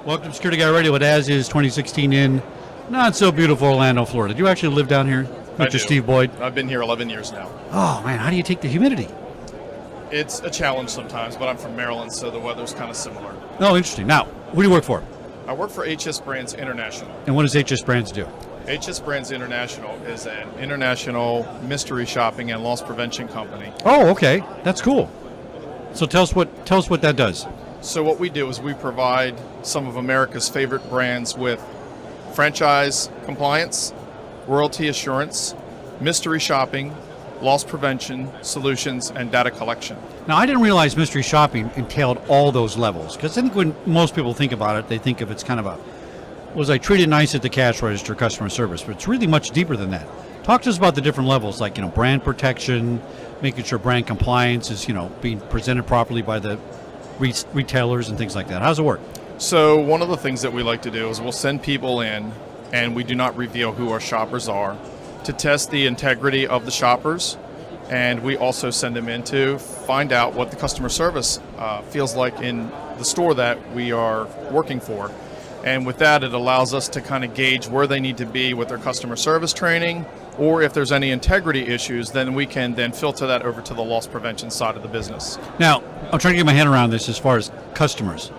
Welcome to Security Guy Radio. What as is 2016 in not so beautiful Orlando, Florida. Do you actually live down here, Mr. Steve Boyd? I've been here 11 years now. Oh man, how do you take the humidity? It's a challenge sometimes, but I'm from Maryland, so the weather's kind of similar. Oh, interesting. Now, who do you work for? I work for HS Brands International. And what does HS Brands do? HS Brands International is an international mystery shopping and loss prevention company. Oh, okay, that's cool. So tell us what that does. So what we do is we provide some of America's favorite brands with franchise compliance, royalty assurance, mystery shopping, loss prevention solutions, and data collection. Now, I didn't realize mystery shopping entailed all those levels, because I think when most people think about it, they think of it's kind of was I treated nice at the cash register, customer service, but it's really much deeper than that. Talk to us about the different levels, like brand protection, making sure brand compliance is being presented properly by the retailers and things like that. How does it work? So one of the things that we like to do is we'll send people in, and we do not reveal who our shoppers are, to test the integrity of the shoppers, and we also send them in to find out what the customer service feels like in the store that we are working for. And with that, it allows us to kind of gauge where they need to be with their customer service training, or if there's any integrity issues, then we can then filter that over to the loss prevention side of the business. Now, I'm trying to get my head around this as far as customers.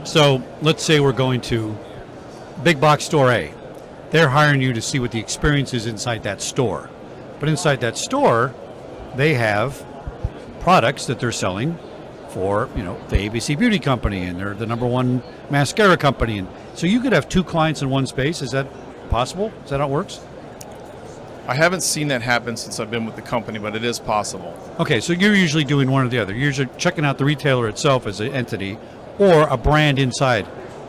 So let's say we're going to big box store A. They're hiring you to see what the experience is inside that store. But inside that store, they have products that they're selling for, the ABC Beauty Company, and they're the number one mascara company. And so you could have two clients in one space. Is that possible? Is that how it works? I haven't seen that happen since I've been with the company, but it is possible. Okay, so you're usually doing one or the other. You're usually checking out the retailer itself as an entity or a brand inside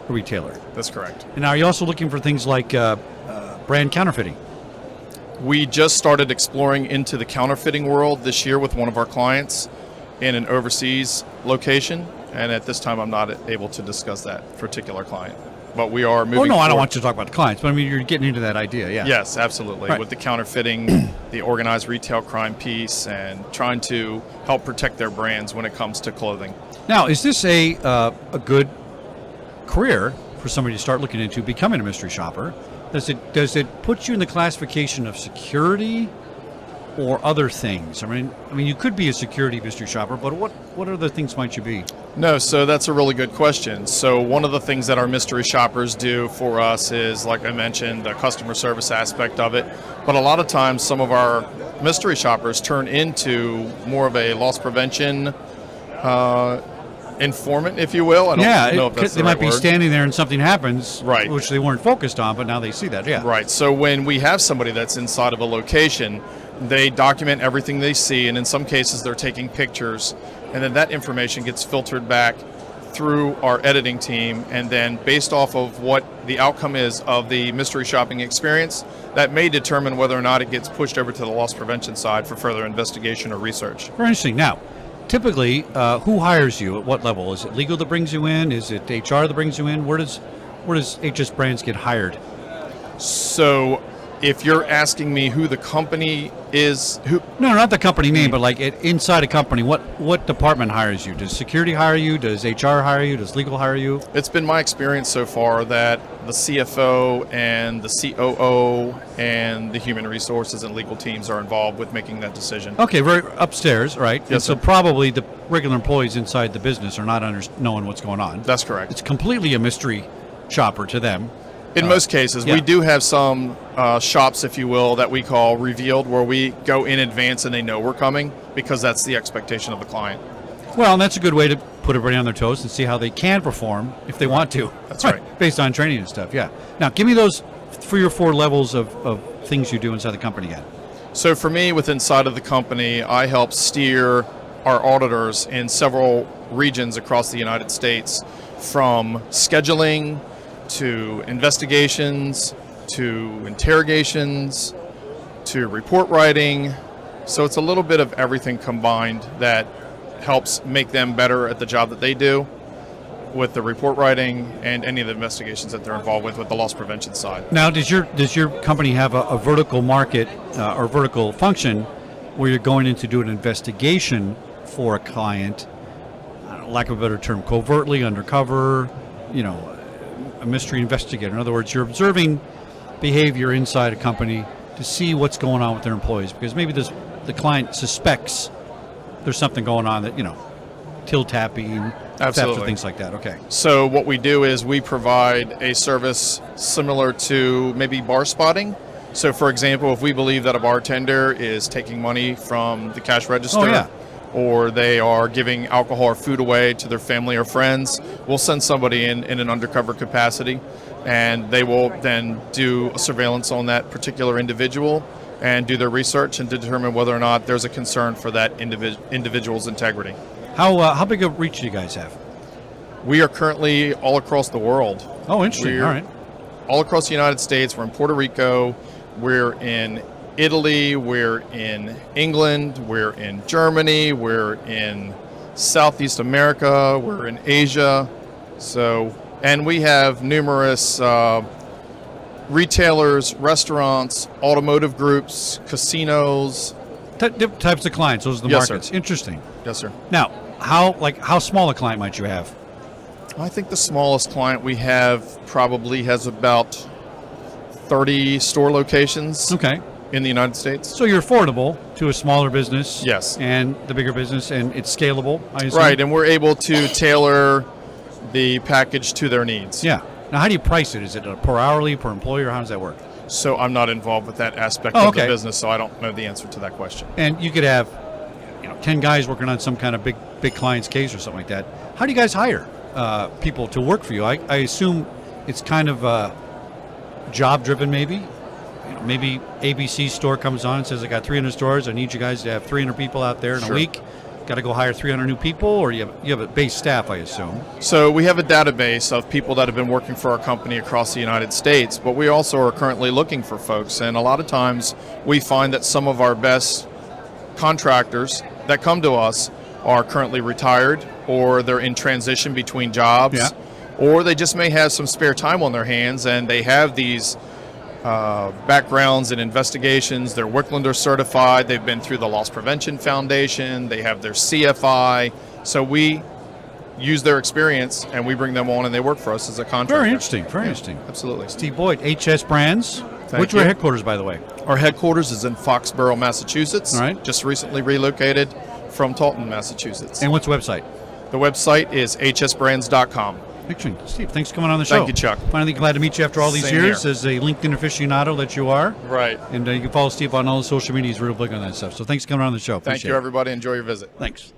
a retailer. That's correct. And now, are you also looking for things like brand counterfeiting? We just started exploring into the counterfeiting world this year with one of our clients in an overseas location, and at this time I'm not able to discuss that particular client. But we are moving Oh, no, forward. I don't want you to talk about the clients, but I mean, you're getting into that idea, yeah. Yes, absolutely. Right. With the counterfeiting, the organized retail crime piece, and trying to help protect their brands when it comes to clothing. Now, is this a good career for somebody to start looking into becoming a mystery shopper? Does it put you in the classification of security or other things? I mean, you could be a security mystery shopper, but what other things might you be? No, so that's a really good question. So one of the things that our mystery shoppers do for us is, like I mentioned, the customer service aspect of it. But a lot of times some of our mystery shoppers turn into more of a loss prevention informant, if you will. I don't know if that's the they right might be word. standing there and something happens, Right. which they weren't focused on, but now they see that, yeah. Right. So when we have somebody that's inside of a location, they document everything they see, and in some cases they're taking pictures, and then that information gets filtered back through our editing team, and then based off of what the outcome is of the mystery shopping experience, that may determine whether or not it gets pushed over to the loss prevention side for further investigation or research. Very interesting. Now, typically, who hires you at what level? Is it legal that brings you in? Is it HR that brings you in? Where does HS Brands get hired? So if you're asking me who the company is, No, not the company name, but like inside a company, what department hires you? Does security hire you? Does HR hire you? Does legal hire you? it's been my experience so far that the CFO and the COO and the human resources and legal teams are involved with making that decision. Okay, very upstairs, right? Yes, And so sir. probably the regular employees inside the business are not knowing what's going on. That's correct. It's completely a mystery shopper to them. In most cases, yeah. we do have some shops, if you will, that we call revealed, where we go in advance and they know we're coming because that's the expectation of the client. Well, and that's a good way to put everybody on their toes and see how they can perform if they want to. That's right. Based on training and stuff, yeah. Now, give me those 3 or 4 levels of things you do inside the company again. So for me, with inside of the company, I help steer our auditors in several regions across the United States, from scheduling to investigations to interrogations to report writing. So it's a little bit of everything combined that helps make them better at the job that they do with the report writing and any of the investigations that they're involved with the loss prevention side. Now, does your company have a vertical market or vertical function where you're going in to do an investigation for a client, lack of a better term, covertly, undercover, a mystery investigator. In other words, you're observing behavior inside a company to see what's going on with their employees, because maybe the client suspects there's something going on that, till tapping, theft, Absolutely. or things like that. Okay. So what we do is we provide a service similar to maybe bar spotting. So for example, if we believe that a bartender is taking money from the cash register, Oh, yeah. or they are giving alcohol or food away to their family or friends, we'll send somebody in an undercover capacity, and they will then do a surveillance on that particular individual and do their research and determine whether or not there's a concern for that individual's integrity. How big a reach do you guys have? We are currently all across the world. Oh, interesting. We're All right. all across the United States. We're in Puerto Rico. We're in Italy. We're in England. We're in Germany. We're in Southeast America. We're in Asia. And we have numerous retailers, restaurants, automotive groups, casinos. Different types of clients. Those are the Yes, sir. markets. Interesting. Yes, sir. Now, how small a client might you have? I think the smallest client we have probably has about 30 store locations Okay. in the United States. So you're affordable to a smaller business. Yes. And the bigger business, and it's scalable, I assume? Right, and we're able to tailor the package to their needs. Yeah. Now, how do you price it? Is it per hourly, per employee, or how does that work? So I'm not involved with that aspect Oh, of okay. the business, so I don't know the answer to that question. And you could have, 10 guys working on some kind of big client's case or something like that. How do you guys hire people to work for you? I assume it's kind of job driven, maybe. Maybe ABC store comes on and says, I got 300 stores. I need you guys to have 300 people out there in Sure. a week. Got to go hire 300 new people, or you have a base staff, I assume. So we have a database of people that have been working for our company across the United States, but we also are currently looking for folks. And a lot of times we find that some of our best contractors that come to us are currently retired, or they're in transition between jobs, Yeah. or they just may have some spare time on their hands and they have these backgrounds in investigations. They're Wicklander certified. They've been through the Loss Prevention Foundation. They have their CFI. So we use their experience and we bring them on and they work for us as a contractor. Very interesting. Very interesting. Absolutely. Steve Boyd, HS Brands. Thank Which are you. headquarters, by the way? Our headquarters is in Foxborough, Massachusetts. All right. Just recently relocated from Taunton, Massachusetts. And what's the website? The website is hsbrands.com. Interesting. Steve, thanks for coming on the show. Thank you, Chuck. Finally glad to meet you after all these Same years here. as a LinkedIn aficionado that you are. Right. And you can follow Steve on all the social media. He's real big on that stuff. So thanks for coming on the show. Thank Appreciate you, it. everybody. Enjoy your visit. Thanks.